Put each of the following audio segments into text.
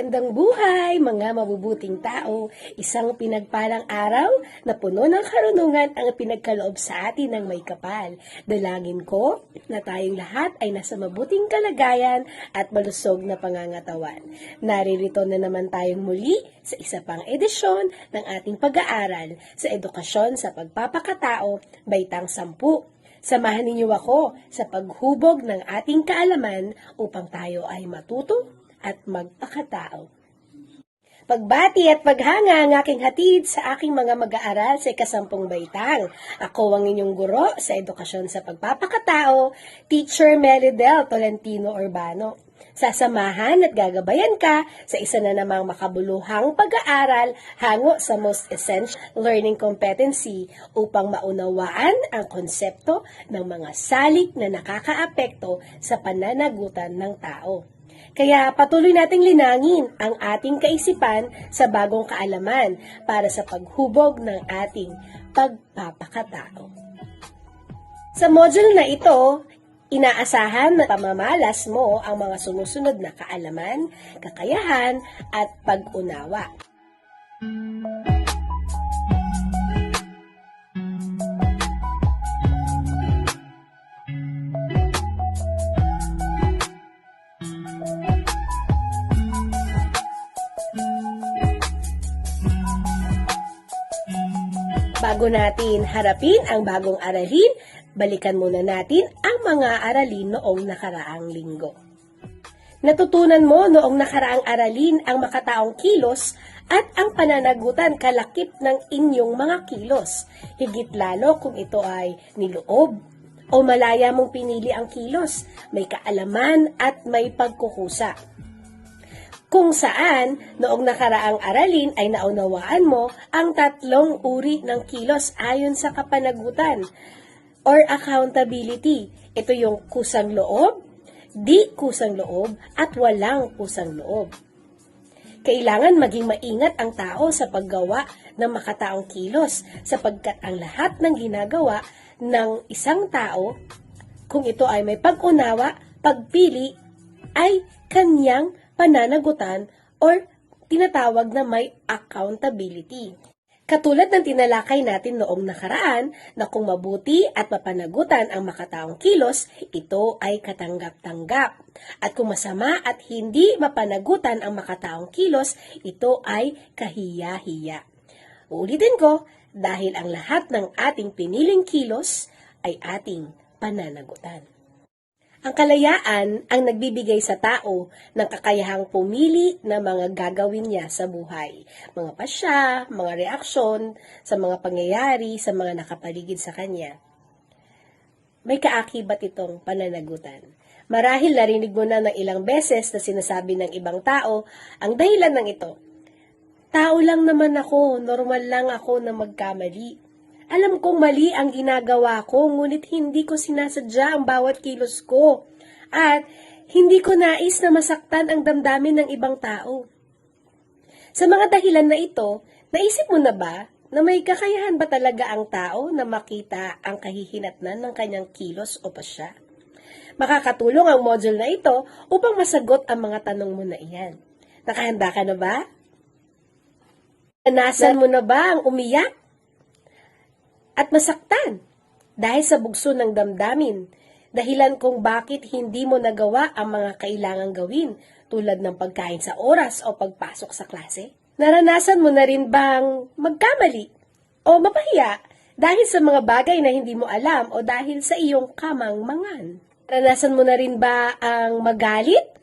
Magandang buhay, mga mabubuting tao. Isang pinagpalang araw na puno ng karunungan ang pinagkaloob sa atin ng may kapal. Dalangin ko na tayong lahat ay nasa mabuting kalagayan at malusog na pangangatawan. Naririto na naman tayong muli sa isa pang edisyon ng ating pag-aaral sa edukasyon sa pagpapakatao, Baitang 10. Samahan ninyo ako sa paghubog ng ating kaalaman upang tayo ay matuto at magpakatao. Pagbati at paghanga ang aking hatid sa aking mga mag-aaral sa ika-10 baitang. Ako ang inyong guro sa edukasyon sa pagpapakatao, Teacher Melidel Tolentino Urbano. Sasamahan at gagabayan ka sa isa na namang makabuluhang pag-aaral hango sa most essential learning competency upang maunawaan ang konsepto ng mga salik na nakakaapekto sa pananagutan ng tao. Kaya patuloy nating linangin ang ating kaisipan sa bagong kaalaman para sa paghubog ng ating pagpapakatao. Sa module na ito, inaasahan na pamamalas mo ang mga sumusunod na kaalaman, kakayahan at pag-unawa. Bago natin harapin ang bagong aralin, balikan muna natin ang mga aralin noong nakaraang linggo. Natutunan mo noong nakaraang aralin ang makataong kilos at ang pananagutan kalakip ng inyong mga kilos, higit lalo kung ito ay niloob o malaya mong pinili ang kilos, may kaalaman at may pagkukusa. Kung saan, noong nakaraang aralin ay naunawaan mo ang 3 uri ng kilos ayon sa kapanagutan or accountability. Ito yung kusang loob, di kusang loob, at walang kusang loob. Kailangan maging maingat ang tao sa paggawa ng makataong kilos sapagkat ang lahat ng ginagawa ng isang tao, kung ito ay may pag-unawa, pagpili, ay kanyang pananagutan or tinatawag na may accountability. Katulad ng tinalakay natin noong nakaraan na kung mabuti at mapanagutan ang makataong kilos, ito ay katanggap-tanggap. At kung masama at hindi mapanagutan ang makataong kilos, ito ay kahiya-hiya. Uulitin ko, dahil ang lahat ng ating piniling kilos ay ating pananagutan. Ang kalayaan ang nagbibigay sa tao ng kakayahang pumili ng mga gagawin niya sa buhay. Mga pasya, mga reaksyon, sa mga pangyayari, sa mga nakapaligid sa kanya. May kaakibat itong pananagutan. Marahil narinig mo na ng ilang beses na sinasabi ng ibang tao ang dahilan ng ito. Tao lang naman ako, normal lang ako na magkamali. Alam kong mali ang ginagawa ko, ngunit hindi ko sinasadya ang bawat kilos ko. At hindi ko nais na masaktan ang damdamin ng ibang tao. Sa mga dahilan na ito, naisip mo na ba na may kakayahan ba talaga ang tao na makita ang kahihinatnan ng kanyang kilos o pasya? Makakatulong ang module na ito upang masagot ang mga tanong mo na iyan. Nakahanda ka na ba? Naranasan mo na ba ang umiyak at masaktan dahil sa bugso ng damdamin, dahilan kung bakit hindi mo nagawa ang mga kailangang gawin tulad ng pagkain sa oras o pagpasok sa klase? Naranasan mo na rin bang magkamali o mapahiya dahil sa mga bagay na hindi mo alam o dahil sa iyong kamangmangan? Naranasan mo na rin ba ang magalit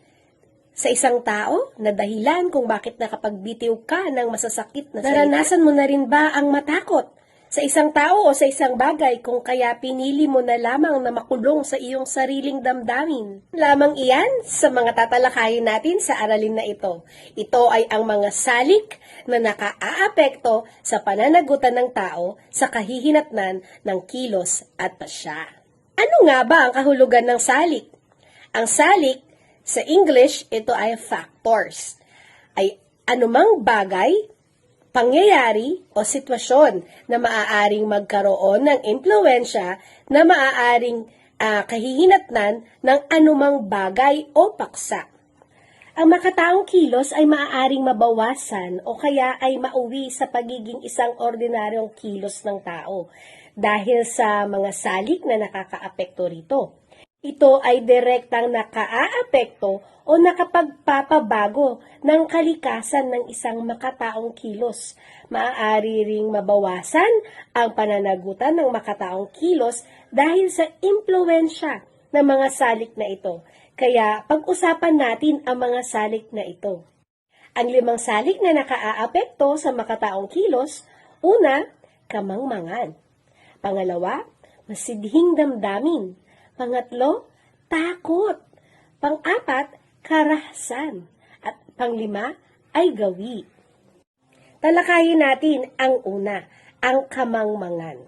sa isang tao na dahilan kung bakit nakapagbitiw ka ng masasakit na salita? Naranasan mo na rin ba ang matakot sa isang tao o sa isang bagay kung kaya pinili mo na lamang na makulong sa iyong sariling damdamin? Lamang iyan sa mga tatalakayin natin sa aralin na ito. Ito ay ang mga salik na nakaaapekto sa pananagutan ng tao sa kahihinatnan ng kilos at pasya. Ano nga ba ang kahulugan ng salik? Ang salik, sa English, ito ay factors. Ay anumang bagay, pangyayari o sitwasyon na maaaring magkaroon ng impluwensya na maaaring kahihinatnan ng anumang bagay o paksa. Ang makataong kilos ay maaaring mabawasan o kaya ay mauwi sa pagiging isang ordinaryong kilos ng tao dahil sa mga salik na nakakaapekto rito. Ito ay direktang nakaaapekto o nakapagpapabago ng kalikasan ng isang makataong kilos. Maaari ring mabawasan ang pananagutan ng makataong kilos dahil sa impluwensya ng mga salik na ito. Kaya pag-usapan natin ang mga salik na ito. Ang 5 salik na nakaaapekto sa makataong kilos: una, kamangmangan. Pangalawa, masidhing damdamin. Pangatlo, takot. Pang-4, karahasan. At pang-5 ay gawi. Talakayin natin ang una, ang kamangmangan.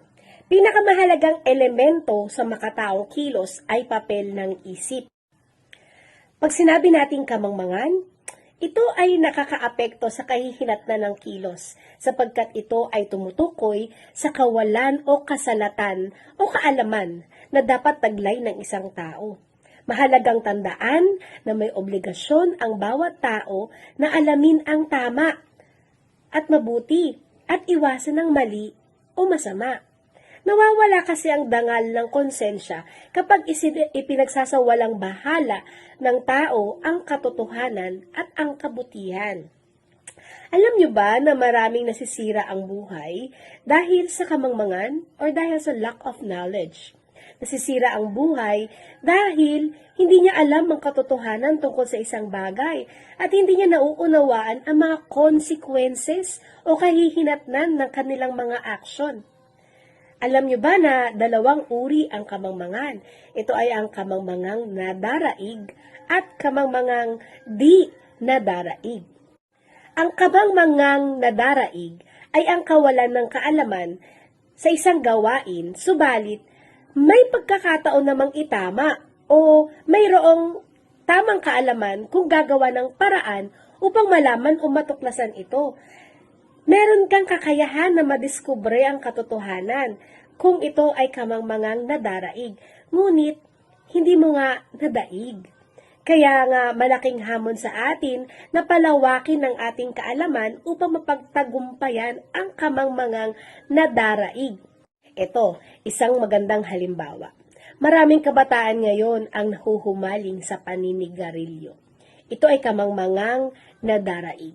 Pinakamahalagang elemento sa makataong kilos ay papel ng isip. Pag sinabi nating kamangmangan, ito ay nakakaapekto sa kahihinatnan ng kilos sapagkat ito ay tumutukoy sa kawalan o kasalatan o kaalaman na dapat taglay ng isang tao. Mahalagang tandaan na may obligasyon ang bawat tao na alamin ang tama at mabuti at iwasan ang mali o masama. Nawawala kasi ang dangal ng konsensya kapag ipinagsasawalang bahala ng tao ang katotohanan at ang kabutihan. Alam niyo ba na maraming nasisira ang buhay dahil sa kamangmangan o dahil sa lack of knowledge? Nasisira ang buhay dahil hindi niya alam ang katotohanan tungkol sa isang bagay at hindi niya nauunawaan ang mga consequences o kahihinatnan ng kanilang mga aksyon. Alam niyo ba na 2 uri ang kamangmangan? Ito ay ang kamangmangang nadaraig at kamangmangang di nadaraig. Ang kamangmangang nadaraig ay ang kawalan ng kaalaman sa isang gawain, subalit may pagkakataon namang itama o mayroong tamang kaalaman kung gagawa ng paraan upang malaman o matuklasan ito. Meron kang kakayahan na madiskubre ang katotohanan kung ito ay kamangmangang nadaraig, ngunit hindi mo nga nadaig. Kaya nga malaking hamon sa atin na palawakin ang ating kaalaman upang mapagtagumpayan ang kamangmangang nadaraig. Ito, isang magandang halimbawa. Maraming kabataan ngayon ang nahuhumaling sa paninigarilyo. Ito ay kamangmangang nadaraig.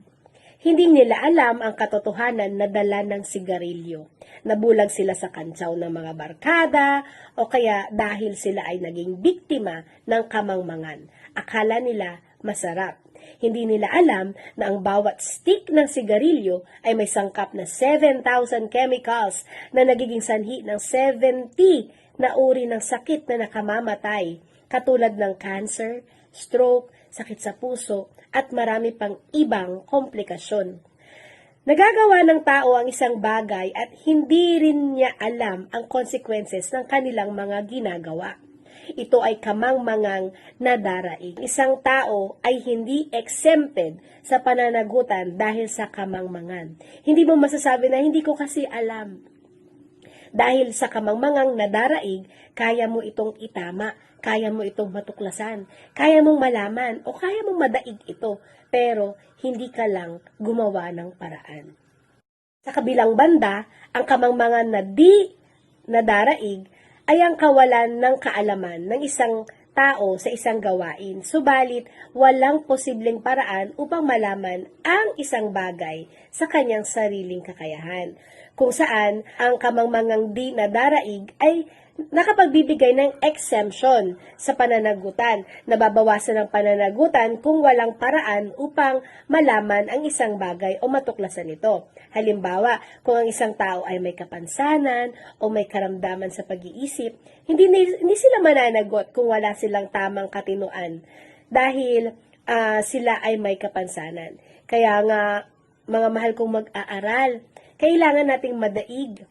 Hindi nila alam ang katotohanan na dala ng sigarilyo. Nabulag sila sa kantsaw ng mga barkada o kaya dahil sila ay naging biktima ng kamangmangan. Akala nila masarap. Hindi nila alam na ang bawat stick ng sigarilyo ay may sangkap na 7,000 chemicals na nagiging sanhi ng 70 na uri ng sakit na nakamamatay, katulad ng cancer, stroke, sakit sa puso, at marami pang ibang komplikasyon. Nagagawa ng tao ang isang bagay at hindi rin niya alam ang consequences ng kanilang mga ginagawa. Ito ay kamangmangang nadaraig. Isang tao ay hindi exempted sa pananagutan dahil sa kamangmangan. Hindi mo masasabi na hindi ko kasi alam. Dahil sa kamangmangang nadaraig, kaya mo itong itama, kaya mo itong matuklasan, kaya mong malaman o kaya mong madaig ito, pero hindi ka lang gumawa ng paraan. Sa kabilang banda, ang kamangmangan na di nadaraig ay ang kawalan ng kaalaman ng isang tao sa isang gawain, subalit walang posibleng paraan upang malaman ang isang bagay sa kanyang sariling kakayahan, kung saan ang kamangmangang di nadaraig ay nakapagbibigay ng exemption sa pananagutan, nababawasan ng pananagutan kung walang paraan upang malaman ang isang bagay o matuklasan ito. Halimbawa, kung ang isang tao ay may kapansanan o may karamdaman sa pag-iisip, hindi sila mananagot kung wala silang tamang katinuan dahil sila ay may kapansanan. Kaya nga, mga mahal kong mag-aaral, kailangan nating madaig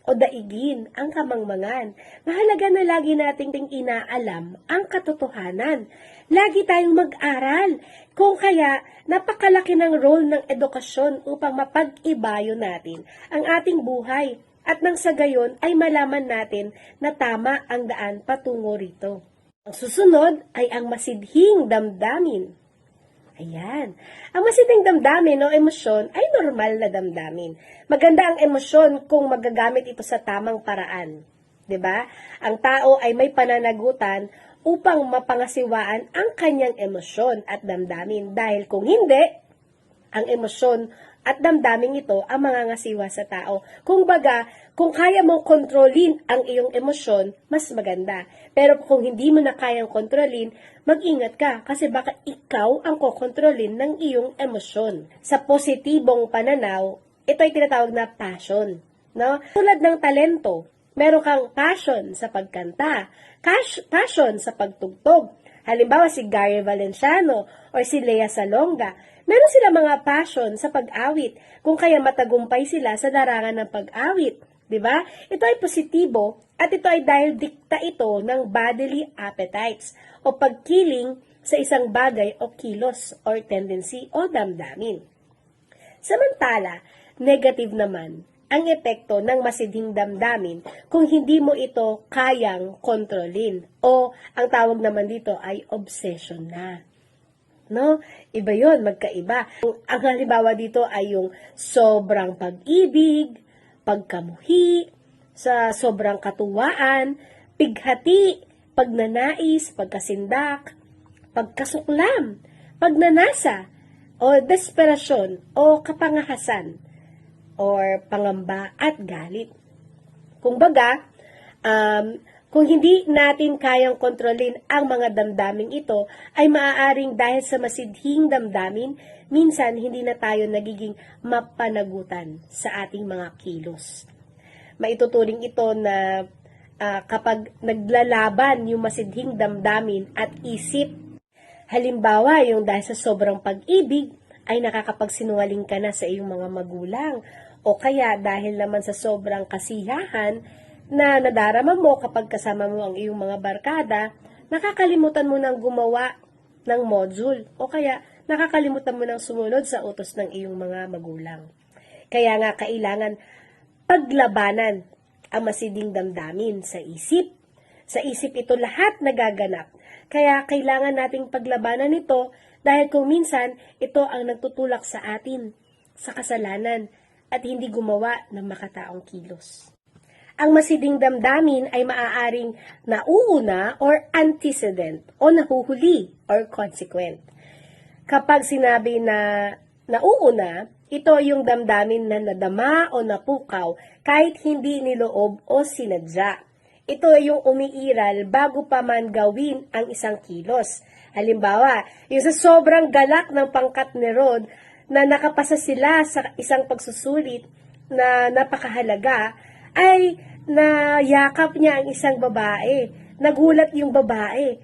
o daigin ang kamangmangan. Mahalaga na lagi nating inaalam ang katotohanan. Lagi tayong mag-aral. Kung kaya, napakalaki ng role ng edukasyon upang mapag-ibayo natin ang ating buhay at nang sa gayon ay malaman natin na tama ang daan patungo rito. Ang susunod ay ang masidhing damdamin. Ayan. Ang masiding damdamin o emosyon ay normal na damdamin. Maganda ang emosyon kung magagamit ito sa tamang paraan. 'Di ba? Ang tao ay may pananagutan upang mapangasiwaan ang kanyang emosyon at damdamin. Dahil kung hindi, ang emosyon at damdamin ito ang mangangasiwa sa tao. Kung kaya mong kontrolin ang iyong emosyon, mas maganda. Pero kung hindi mo na kayang kontrolin, mag-ingat ka kasi baka ikaw ang kokontrolin ng iyong emosyon. Sa positibong pananaw, ito ay tinatawag na passion. No? Tulad ng talento, meron kang passion sa pagkanta, passion sa pagtugtog. Halimbawa si Gary Valenciano o si Lea Salonga, meron sila mga passion sa pag-awit, kung kaya matagumpay sila sa larangan ng pag-awit. Diba? Ito ay positibo at ito ay dahil dikta ito ng bodily appetites o pagkiling sa isang bagay o kilos or tendency o damdamin. Samantala, negative naman ang epekto ng masidhing damdamin kung hindi mo ito kayang kontrolin o ang tawag naman dito ay obsession na. No? Iba yon, magkaiba. Ang halimbawa dito ay yung sobrang pag-ibig, pagkamuhi, sa sobrang katuwaan, pighati, pagnanais, pagkasindak, pagkasuklam, pagnanasa, o desperasyon, o kapangahasan, or pangamba at galit. Kumbaga, kung hindi natin kayang kontrolin ang mga damdaming ito, ay maaaring dahil sa masidhing damdamin, minsan hindi na tayo nagiging mapanagutan sa ating mga kilos. Maituturing ito na kapag naglalaban yung masidhing damdamin at isip, halimbawa yung dahil sa sobrang pag-ibig, ay nakakapagsinungaling ka na sa iyong mga magulang, o kaya dahil naman sa sobrang kasiyahan na nadarama mo kapag kasama mo ang iyong mga barkada, nakakalimutan mo nang gumawa ng module o kaya nakakalimutan mo nang sumunod sa utos ng iyong mga magulang. Kaya nga kailangan paglabanan ang masiding damdamin sa isip. Sa isip ito lahat nagaganap. Kaya kailangan nating paglabanan ito dahil kung minsan ito ang nagtutulak sa atin sa kasalanan at hindi gumawa ng makataong kilos. Ang masiding damdamin ay maaaring nauuna or antecedent o nahuhuli or consequent. Kapag sinabi na nauuna, ito yung damdamin na nadama o napukaw kahit hindi niloob o sinadya. Ito yung umiiral bago pa man gawin ang isang kilos. Halimbawa, yung sa sobrang galak ng pangkat ni Rod na nakapasa sila sa isang pagsusulit na napakahalaga, ay nayakap niya ang isang babae. Nagulat yung babae.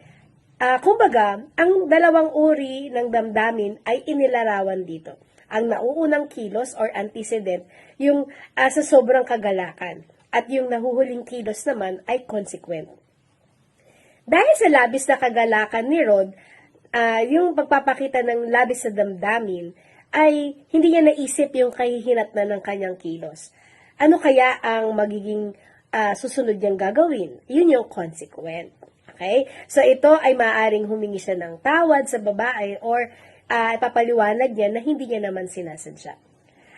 Kumbaga, ang dalawang uri ng damdamin ay inilarawan dito. Ang nauunang kilos or antecedent, yung sa sobrang kagalakan. At yung nahuhuling kilos naman ay consequent. Dahil sa labis na kagalakan ni Rod, yung pagpapakita ng labis sa damdamin, ay hindi niya naisip yung kahihinatnan ng kanyang kilos. Ano kaya ang magiging susunod niyang gagawin? Yun yung consequent. Okay? So ito ay maaaring humingi siya ng tawad sa babae or ipapaliwanag niya na hindi niya naman sinasadya.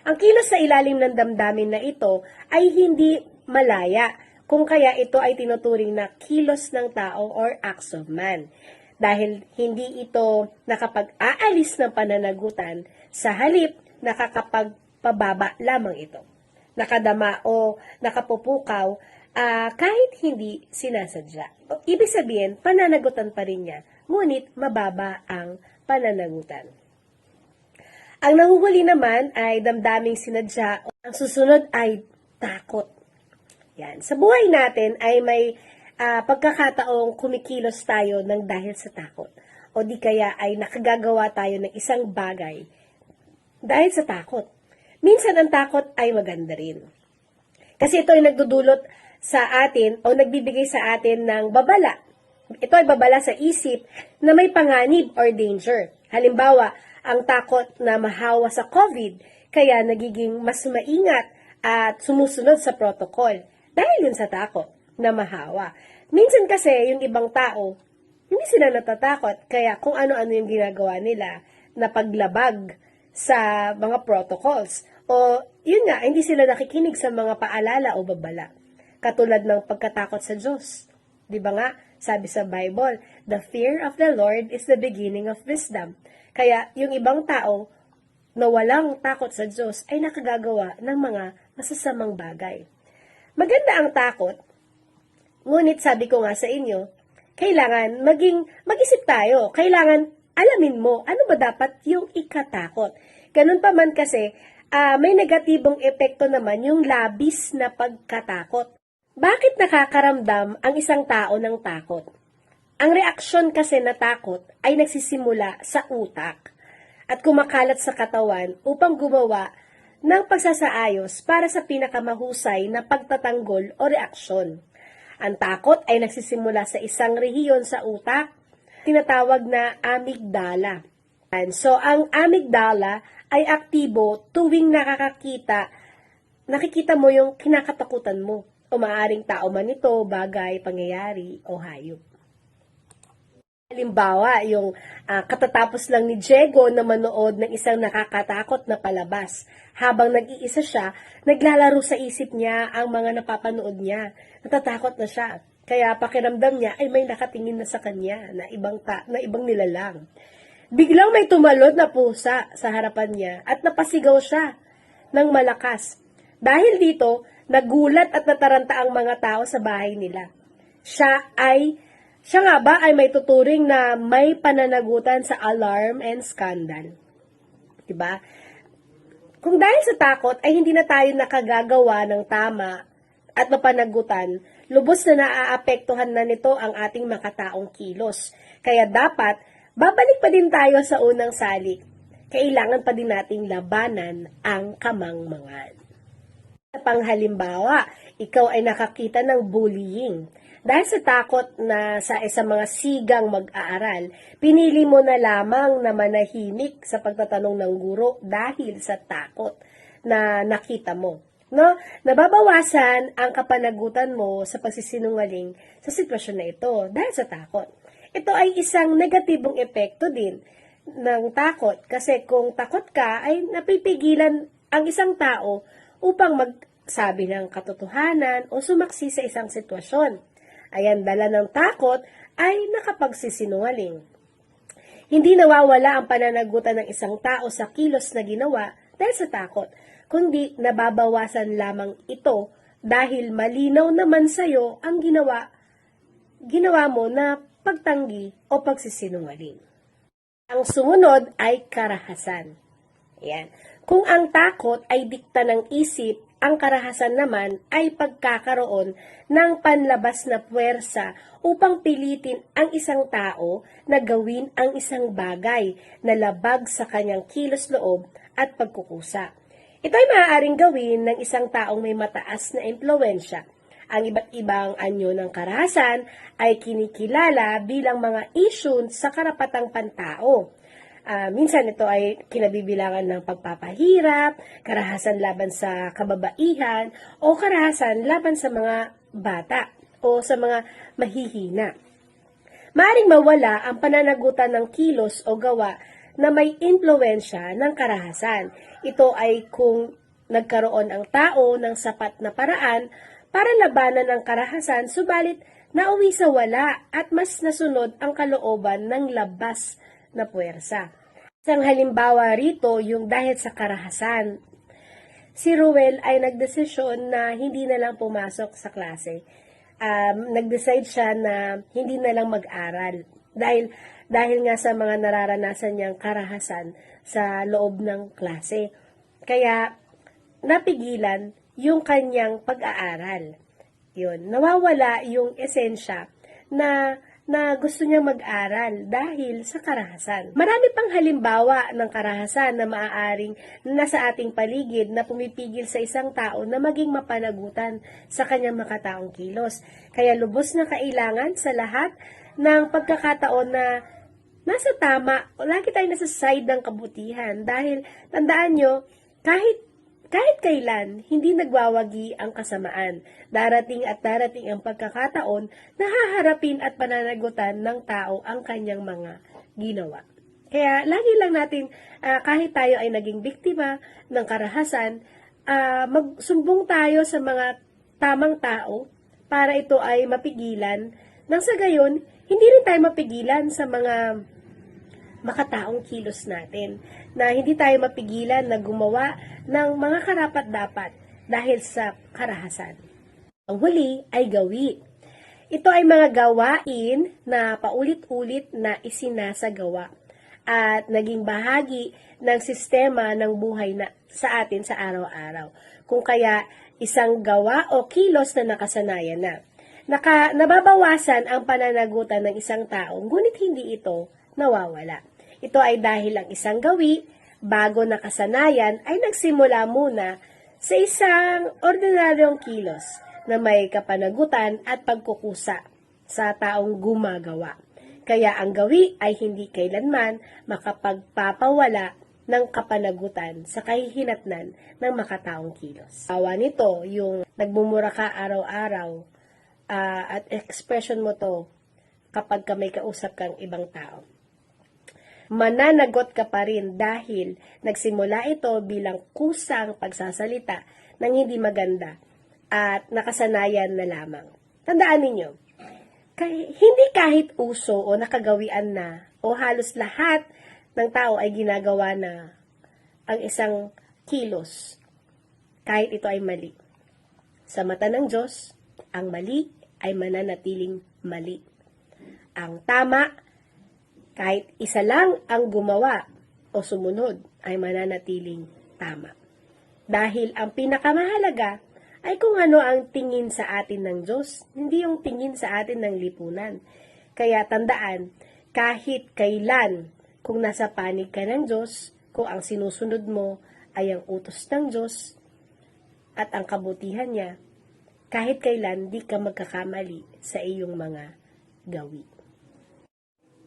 Ang kilos sa ilalim ng damdamin na ito ay hindi malaya, kung kaya ito ay tinuturing na kilos ng tao or acts of man. Dahil hindi ito nakapag-aalis ng pananagutan, sa halip nakakapagpababa lamang ito. Nakadama o nakapupukaw kahit hindi sinasadya. Ibig sabihin, pananagutan pa rin niya, ngunit mababa ang pananagutan. Ang nahuhuli naman ay damdaming sinadya. Ang susunod ay takot. Yan. Sa buhay natin ay may pagkakataong kumikilos tayo ng dahil sa takot. O di kaya ay nakagagawa tayo ng isang bagay dahil sa takot. Minsan ang takot ay maganda rin. Kasi ito ay nagdudulot sa atin o nagbibigay sa atin ng babala. Ito ay babala sa isip na may panganib or danger. Halimbawa, ang takot na mahawa sa COVID, kaya nagiging mas maingat at sumusunod sa protocol dahil yun sa takot na mahawa. Minsan kasi yung ibang tao, hindi sila natatakot, kaya kung ano-ano yung ginagawa nila, na paglabag sa mga protocols. O yun nga, hindi sila nakikinig sa mga paalala o babala. Katulad ng pagkatakot sa Diyos. Di ba nga, sabi sa Bible, the fear of the Lord is the beginning of wisdom. Kaya yung ibang tao na walang takot sa Diyos ay nakagagawa ng mga masasamang bagay. Maganda ang takot, ngunit sabi ko nga sa inyo, kailangan mag-isip tayo. Kailangan alamin mo ano ba dapat yung ikatakot. Ganun pa man kasi, may negatibong epekto naman yung labis na pagkatakot. Bakit nakakaramdam ang isang tao ng takot? Ang reaksyon kasi na takot ay nagsisimula sa utak at kumakalat sa katawan upang gumawa ng pagsasaayos para sa pinakamahusay na pagtatanggol o reaksyon. Ang takot ay nagsisimula sa isang rehiyon sa utak, tinatawag na amygdala. So, ang amygdala ay aktibo tuwing nakikita mo yung kinakatakutan mo, o maaaring tao man ito, bagay, pangyayari, o hayop. Halimbawa, yung katatapos lang ni Diego na manood ng isang nakakatakot na palabas. Habang nag-iisa siya, naglalaro sa isip niya ang mga napapanood niya. Natatakot na siya. Kaya pakiramdam niya ay may nakatingin na sa kanya na ibang nilalang. Biglang may tumalon na pusa sa harapan niya at napasigaw siya ng malakas. Dahil dito, nagulat at nataranta ang mga tao sa bahay nila. Siya nga ba ay may tuturing na may pananagutan sa alarm and scandal? Diba? Kung dahil sa takot ay hindi na tayo nakagagawa ng tama at mapanagutan, lubos na naaapektuhan na nito ang ating makataong kilos. Kaya dapat, babalik pa din tayo sa unang salik. Kailangan pa din nating labanan ang kamangmangan. Sa panghalimbawa, ikaw ay nakakita ng bullying. Dahil sa takot na sa mga sigang mag-aaral, pinili mo na lamang na manahimik sa pagtatanong ng guro dahil sa takot na nakita mo. No? Nababawasan ang kapanagutan mo sa pagsisinungaling sa sitwasyon na ito dahil sa takot. Ito ay isang negatibong epekto din ng takot kasi kung takot ka ay napipigilan ang isang tao upang magsabi ng katotohanan o sumaksi sa isang sitwasyon. Ayan, dala ng takot ay nakapagsisinungaling. Hindi nawawala ang pananagutan ng isang tao sa kilos na ginawa dahil sa takot, kundi nababawasan lamang ito dahil malinaw naman sa'yo ang ginawa mo na pagtanggi o pagsisinungaling. Ang sumunod ay karahasan. Ayan. Kung ang takot ay dikta ng isip, ang karahasan naman ay pagkakaroon ng panlabas na puwersa upang pilitin ang isang tao na gawin ang isang bagay na labag sa kanyang kilos loob at pagkukusa. Ito ay maaaring gawin ng isang taong may mataas na impluwensya. Ang iba't ibang anyo ng karahasan ay kinikilala bilang mga issue sa karapatang pantao. Minsan ito ay kinabibilangan ng pagpapahirap, karahasan laban sa kababaihan, o karahasan laban sa mga bata o sa mga mahihina. Maaring mawala ang pananagutan ng kilos o gawa na may impluwensya ng karahasan. Ito ay kung nagkaroon ang tao ng sapat na paraan para labanan ang karahasan, subalit nauwi sa wala at mas nasunod ang kalooban ng labas na puwersa. Isang halimbawa rito yung dahil sa karahasan. Si Ruel ay nagdesisyon na hindi na lang pumasok sa klase. Nag-decide siya na hindi na lang mag-aral dahil nga sa mga nararanasan niyang karahasan sa loob ng klase. Kaya napigilan yung kanyang pag-aaral. Yun, nawawala yung esensya na gusto niya mag-aral dahil sa karahasan. Marami pang halimbawa ng karahasan na maaaring nasa ating paligid na pumipigil sa isang tao na maging mapanagutan sa kanyang makataong kilos. Kaya lubos na kailangan sa lahat ng pagkakataon na nasa tama o lagi tayo nasa side ng kabutihan. Dahil tandaan nyo, kahit kailan, hindi nagwawagi ang kasamaan. Darating at darating ang pagkakataon na haharapin at pananagutan ng tao ang kanyang mga ginawa. Kaya lagi lang natin, kahit tayo ay naging biktima ng karahasan, magsumbong tayo sa mga tamang tao para ito ay mapigilan. Nang sa gayon, hindi rin tayo mapigilan sa mga makataong kilos natin, na hindi tayo mapigilan na gumawa ng mga karapat-dapat dahil sa karahasan. Ang huli ay gawi. Ito ay mga gawain na paulit-ulit na isinasagawa at naging bahagi ng sistema ng buhay na sa atin sa araw-araw. Kung kaya isang gawa o kilos na nakasanayan na. Nababawasan ang pananagutan ng isang tao, ngunit hindi ito nawawala. Ito ay dahil ang isang gawi, bago nakasanayan, ay nagsimula muna sa isang ordinaryong kilos na may kapanagutan at pagkukusa sa taong gumagawa. Kaya ang gawi ay hindi kailanman makapagpapawala ng kapanagutan sa kahihinatnan ng makataong kilos. Awa nito, yung nagmumura ka araw-araw at expression mo to kapag ka may kausap kang ibang tao. Mananagot ka pa rin dahil nagsimula ito bilang kusang pagsasalita ng hindi maganda at nakasanayan na lamang. Tandaan ninyo, hindi kahit uso o nakagawian na o halos lahat ng tao ay ginagawa na ang isang kilos, kahit ito ay mali. Sa mata ng Diyos, ang mali ay mananatiling mali. Ang tama, kahit isa lang ang gumawa o sumunod, ay mananatiling tama. Dahil ang pinakamahalaga ay kung ano ang tingin sa atin ng Diyos, hindi yung tingin sa atin ng lipunan. Kaya tandaan, kahit kailan, kung nasa panig ka ng Diyos, kung ang sinusunod mo ay ang utos ng Diyos at ang kabutihan niya, kahit kailan di ka magkakamali sa iyong mga gawi.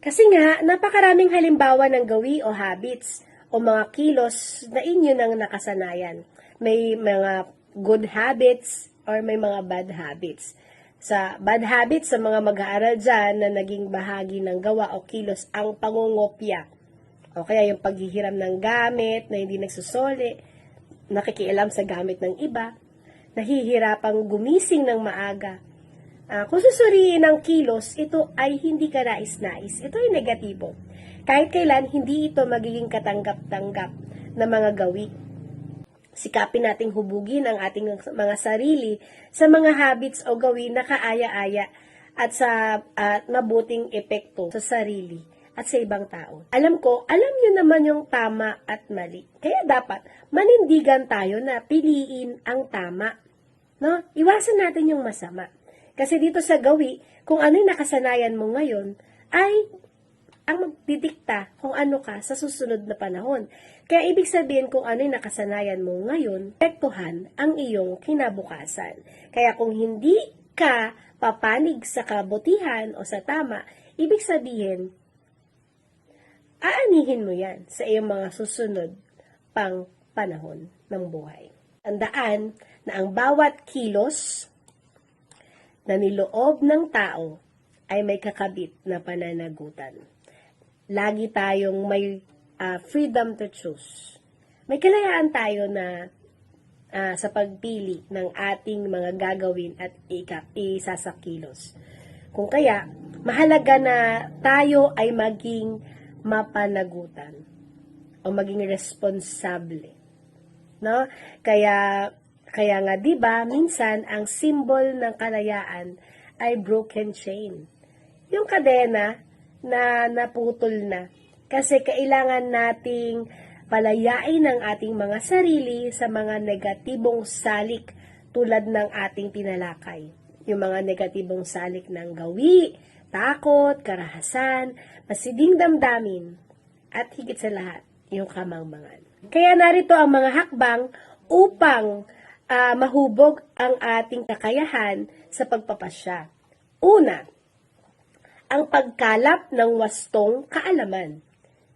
Kasi nga, napakaraming halimbawa ng gawi o habits o mga kilos na inyo nang nakasanayan. May mga good habits or may mga bad habits. Sa bad habits, sa mga mag-aaral dyan na naging bahagi ng gawa o kilos, ang pangungopya. O kaya yung paghihiram ng gamit na hindi nagsusoli, nakikialam sa gamit ng iba, nahihirapang gumising ng maaga. Kung susuriin ang kilos, ito ay hindi ka nais-nais. Ito ay negatibo. Kahit kailan, hindi ito magiging katanggap-tanggap na mga gawi. Sikapin nating hubugin ang ating mga sarili sa mga habits o gawin na kaaya-aya at sa mabuting epekto sa sarili at sa ibang tao. Alam nyo naman yung tama at mali. Kaya dapat manindigan tayo na piliin ang tama. No? Iwasan natin yung masama. Kasi dito sa gawi, kung ano yung nakasanayan mo ngayon, ay ang magdidikta kung ano ka sa susunod na panahon. Kaya ibig sabihin kung ano yung nakasanayan mo ngayon, epektuhan ang iyong kinabukasan. Kaya kung hindi ka papanig sa kabutihan o sa tama, ibig sabihin, aanihin mo yan sa iyong mga susunod pang panahon ng buhay. Tandaan na ang bawat kilos na niloob ng tao ay may kakabit na pananagutan. Lagi tayong may freedom to choose. May kalayaan tayo na sa pagpili ng ating mga gagawin at isasakilos. Kung kaya, mahalaga na tayo ay maging mapanagutan o maging responsable. No? Kaya nga 'di ba, minsan ang symbol ng kalayaan ay broken chain. Yung kadena na naputol na. Kasi kailangan nating palayain ang ating mga sarili sa mga negatibong salik tulad ng ating tinalakay. Yung mga negatibong salik ng gawi, takot, karahasan, masiding damdamin, at higit sa lahat, yung kamangmangan. Kaya narito ang mga hakbang upang mahubog ang ating kakayahan sa pagpapasya. Una, ang pagkalap ng wastong kaalaman.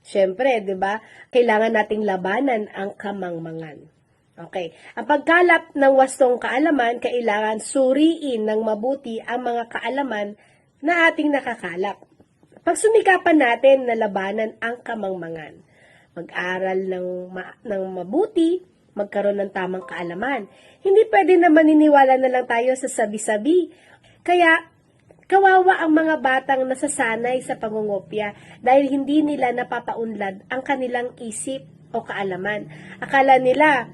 Siyempre, 'di ba? Kailangan nating labanan ang kamangmangan. Okay. Ang pagkalap ng wastong kaalaman, kailangan suriin ng mabuti ang mga kaalaman na ating nakakalap. Pagsumikapan natin na labanan ang kamangmangan. Mag-aral ng mabuti, magkaroon ng tamang kaalaman. Hindi pwede na maniniwala na lang tayo sa sabi-sabi. Kaya, kawawa ang mga batang nasasanay sa pangungopya dahil hindi nila napapaunlad ang kanilang isip o kaalaman. Akala nila,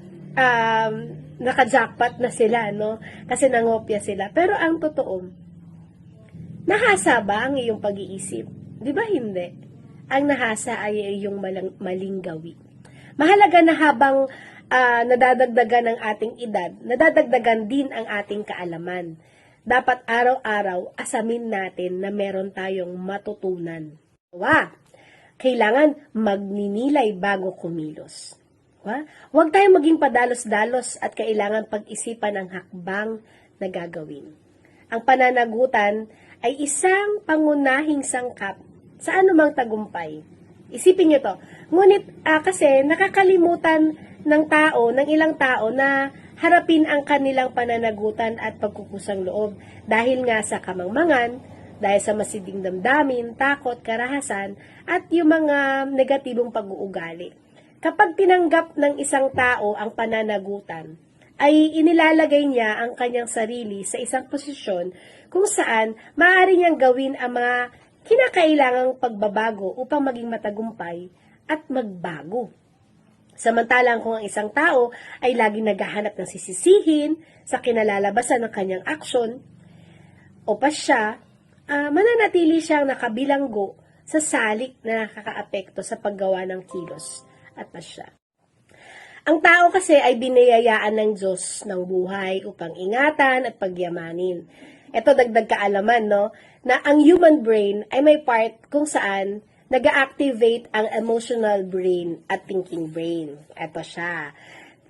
naka-jackpot na sila, no? Kasi nangopya sila. Pero ang totoo, nahasa ba ang iyong pag-iisip? Di ba hindi? Ang nahasa ay iyong maling gawi. Mahalaga na habang nadadagdagan ang ating edad, nadadagdagan din ang ating kaalaman. Dapat araw-araw asamin natin na meron tayong matutunan. Kailangan magninilay bago kumilos. Huwag tayong maging padalos-dalos at kailangan pag-isipan ang hakbang na gagawin. Ang pananagutan ay isang pangunahing sangkap sa anumang tagumpay. Isipin nyo to. Ngunit kasi nakakalimutan ng ilang tao na harapin ang kanilang pananagutan at pagkukusang loob dahil nga sa kamangmangan, dahil sa masiding damdamin, takot, karahasan, at yung mga negatibong pag-uugali. Kapag tinanggap ng isang tao ang pananagutan, ay inilalagay niya ang kanyang sarili sa isang posisyon kung saan maaari niyang gawin ang mga kinakailangang pagbabago upang maging matagumpay at magbago. Samantalang kung ang isang tao ay laging naghahanap ng sisisihin sa kinalalabasan ng kanyang aksyon o pasya, mananatili siyang nakabilanggo sa salik na nakakaapekto sa paggawa ng kilos at pasya. Ang tao kasi ay biniyayaan ng Diyos ng buhay upang ingatan at pagyamanin. Ito dagdag kaalaman, no? Na ang human brain ay may part kung saan nag-activate ang emotional brain at thinking brain. Ito siya.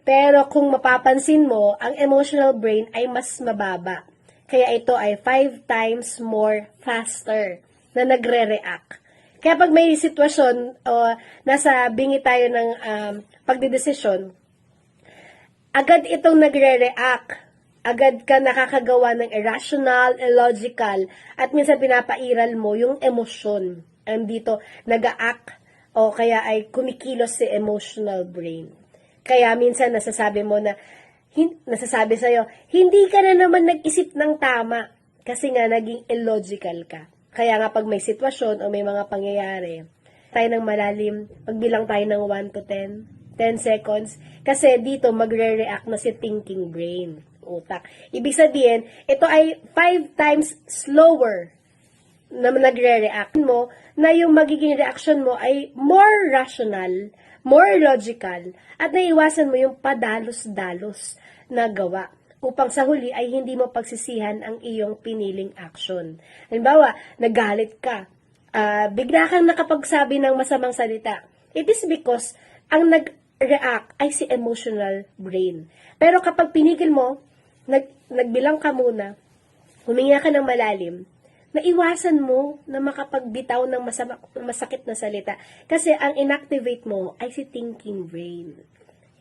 Pero kung mapapansin mo, ang emotional brain ay mas mababa. Kaya ito ay 5 times more faster na nagre-react. Kaya pag may sitwasyon o nasa bingi tayo ng pagdedesisyon, agad itong nagre-react. Agad ka nakakagawa ng irrational, illogical, at minsan pinapairal mo yung emosyon. Dito, nag-a-act o kaya ay kumikilos si emotional brain. Kaya minsan nasasabi sa'yo, hindi ka na naman nag-isip ng tama kasi nga naging illogical ka. Kaya nga pag may sitwasyon o may mga pangyayari, tayo ng malalim, magbilang tayo ng 1 to 10 seconds, kasi dito magre-react na si thinking brain. Utak. Ibig sabihin, ito ay 5 times slower na nagre-react mo, na yung magiging reaction mo ay more rational, more logical, at naiwasan mo yung padalos-dalos na gawa upang sa huli ay hindi mo pagsisihan ang iyong piniling action. Halimbawa, nagalit ka, bigla kang nakapagsabi ng masamang salita. It is because ang nag-react ay si emotional brain. Pero kapag pinigil mo, nagbilang ka muna, huminga ka ng malalim, naiwasan mo na makapagbitaw ng masakit na salita. Kasi ang inactivate mo ay si thinking brain.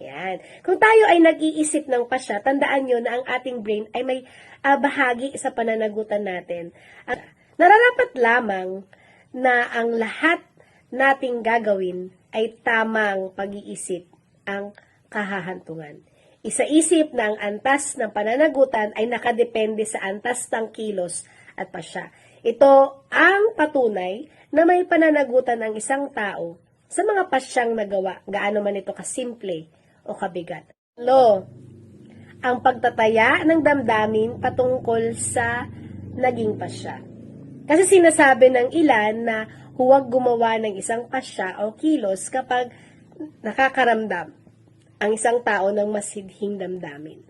Yan. Kung tayo ay nag-iisip ng pasya, tandaan nyo na ang ating brain ay may bahagi sa pananagutan natin. At nararapat lamang na ang lahat nating gagawin ay tamang pag-iisip ang kahahantungan. Isaisip na ang antas ng pananagutan ay nakadepende sa antas ng kilos at pasya. Ito ang patunay na may pananagutan ang isang tao sa mga pasyang nagawa, gaano man ito kasimple o kabigat. Ang pagtataya ng damdamin patungkol sa naging pasya. Kasi sinasabi ng ilan na huwag gumawa ng isang pasya o kilos kapag nakakaramdam ang isang tao ng masidhing damdamin.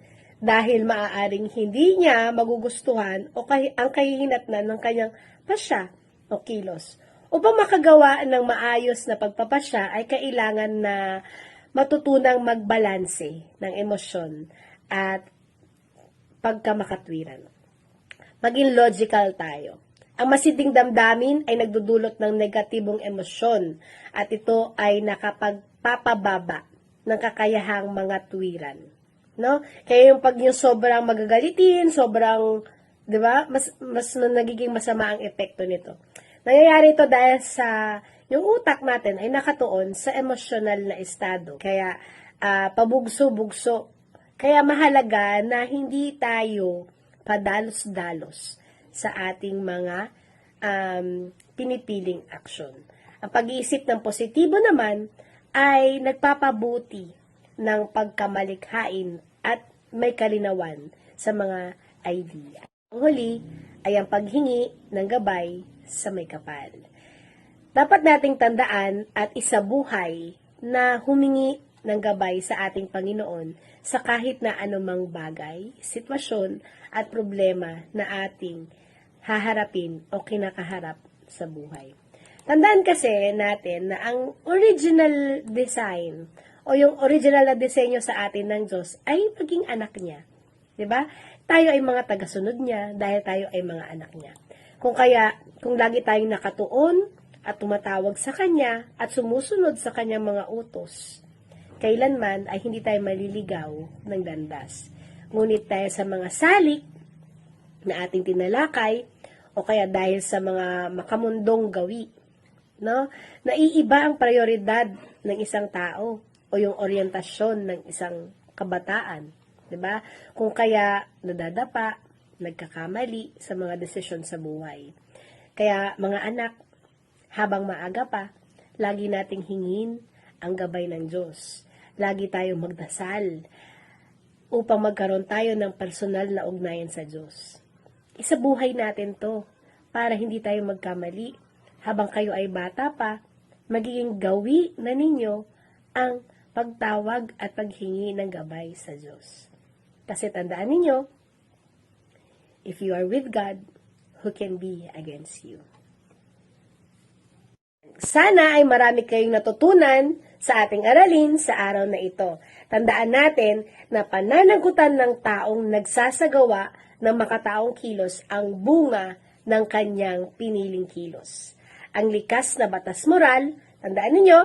Dahil maaaring hindi niya magugustuhan o ang kahihinatnan ng kanyang pasya o kilos. Upang makagawa ng maayos na pagpapasya ay kailangan na matutunang magbalanse ng emosyon at pagkamakatwiran. Maging logical tayo. Ang masidhing damdamin ay nagdudulot ng negatibong emosyon at ito ay nakapagpapababa ng kakayahang mga tuwiran. No? Kaya yung sobrang magagalitin, sobrang, 'di ba? Mas nagiging masama ang epekto nito. Nangyayari ito dahil sa yung utak natin ay nakatuon sa emosyonal na estado. Kaya pabugso-bugso. Kaya mahalaga na hindi tayo padalos-dalos sa ating mga pinipiling aksyon. Ang pag-iisip ng positibo naman ay nagpapabuti ng pagkamalikhain at may kalinawan sa mga idea. Ang huli ay ang paghingi ng gabay sa may kapal. Dapat nating tandaan at isabuhay na humingi ng gabay sa ating Panginoon sa kahit na anumang bagay, sitwasyon at problema na ating haharapin o kinakaharap sa buhay. Tandaan kasi natin na ang original design o yung original na disenyo sa atin ng Diyos ay maging anak niya. 'Di ba? Tayo ay mga tagasunod niya dahil tayo ay mga anak niya. Kung lagi tayong nakatuon at tumatawag sa Kanya at sumusunod sa Kanyang mga utos, kailanman ay hindi tayo maliligaw ng landas. Ngunit tayo sa mga salik na ating tinalakay o kaya dahil sa mga makamundong gawi, no? Naiiba ang prioridad ng isang tao o yung oryentasyon ng isang kabataan, 'di ba? Kung kaya nadadapa, nagkakamali sa mga desisyon sa buhay. Kaya mga anak, habang maaga pa, lagi nating hingin ang gabay ng Diyos. Lagi tayong magdasal upang magkaroon tayo ng personal na ugnayan sa Diyos. Isabuhay natin to para hindi tayo magkamali. Habang kayo ay bata pa, magiging gawi na ninyo ang pagtawag at paghingi ng gabay sa Diyos. Kasi tandaan ninyo, if you are with God, who can be against you? Sana ay marami kayong natutunan sa ating aralin sa araw na ito. Tandaan natin na pananagutan ng taong nagsasagawa ng makataong kilos ang bunga ng kanyang piniling kilos. Ang likas na batas moral, tandaan ninyo,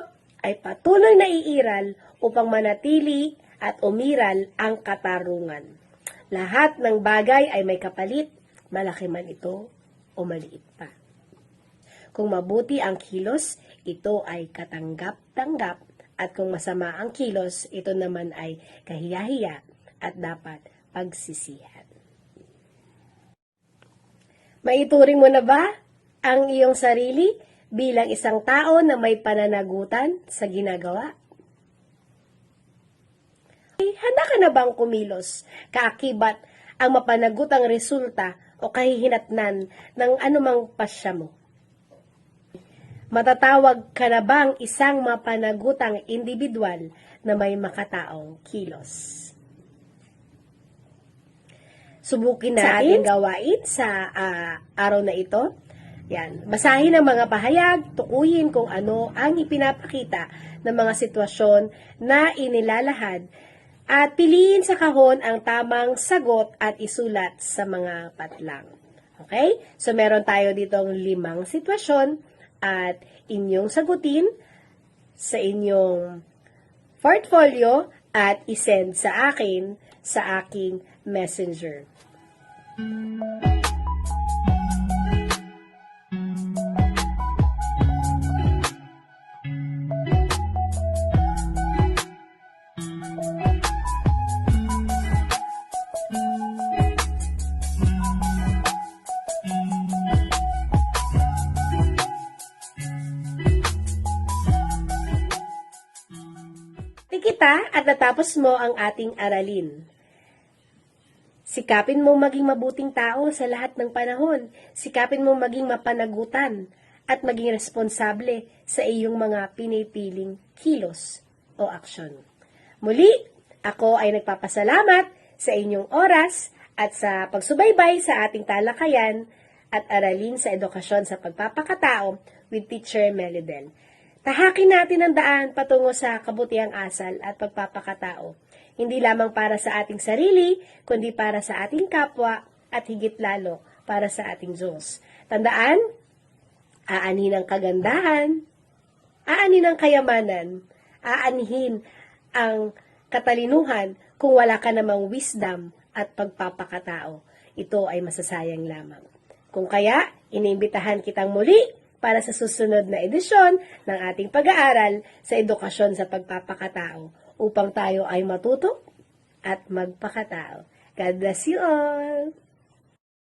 ay patuloy na iiral upang manatili at umiral ang katarungan. Lahat ng bagay ay may kapalit, malaki man ito o maliit pa. Kung mabuti ang kilos, ito ay katanggap-tanggap, at kung masama ang kilos, ito naman ay kahiya-hiya at dapat pagsisihan. Maituring mo na ba ang iyong sarili bilang isang tao na may pananagutan sa ginagawa? Handa ka na bang kumilos, kaakibat ang mapanagutang resulta o kahihinatnan ng anumang pasya mo? Matatawag ka na bang isang mapanagutang individual na may makataong kilos? Subukin natin gawain sa araw na ito. Yan. Basahin ang mga pahayag, tukuyin kung ano ang ipinapakita ng mga sitwasyon na inilalahad at piliin sa kahon ang tamang sagot at isulat sa mga patlang. Okay? So, meron tayo ditong 5 sitwasyon at inyong sagutin sa inyong portfolio at isend sa akin sa aking messenger. Kita at natapos mo ang ating aralin. Sikapin mong maging mabuting tao sa lahat ng panahon. Sikapin mong maging mapanagutan at maging responsable sa iyong mga pinipiling kilos o aksyon. Muli, ako ay nagpapasalamat sa inyong oras at sa pagsubaybay sa ating talakayan at aralin sa edukasyon sa pagpapakatao with Teacher Melibel. Tahakin natin ang daan patungo sa kabutihang asal at pagpapakatao, hindi lamang para sa ating sarili, kundi para sa ating kapwa at higit lalo para sa ating Diyos. Tandaan, aanhin ang kagandahan, aanhin ang kayamanan, aanhin ang katalinuhan kung wala ka namang wisdom at pagpapakatao. Ito ay masasayang lamang. Kung kaya, iniimbitahan kitang muli para sa susunod na edisyon ng ating pag-aaral sa edukasyon sa pagpapakatao upang tayo ay matuto at magpakatao. God bless you all!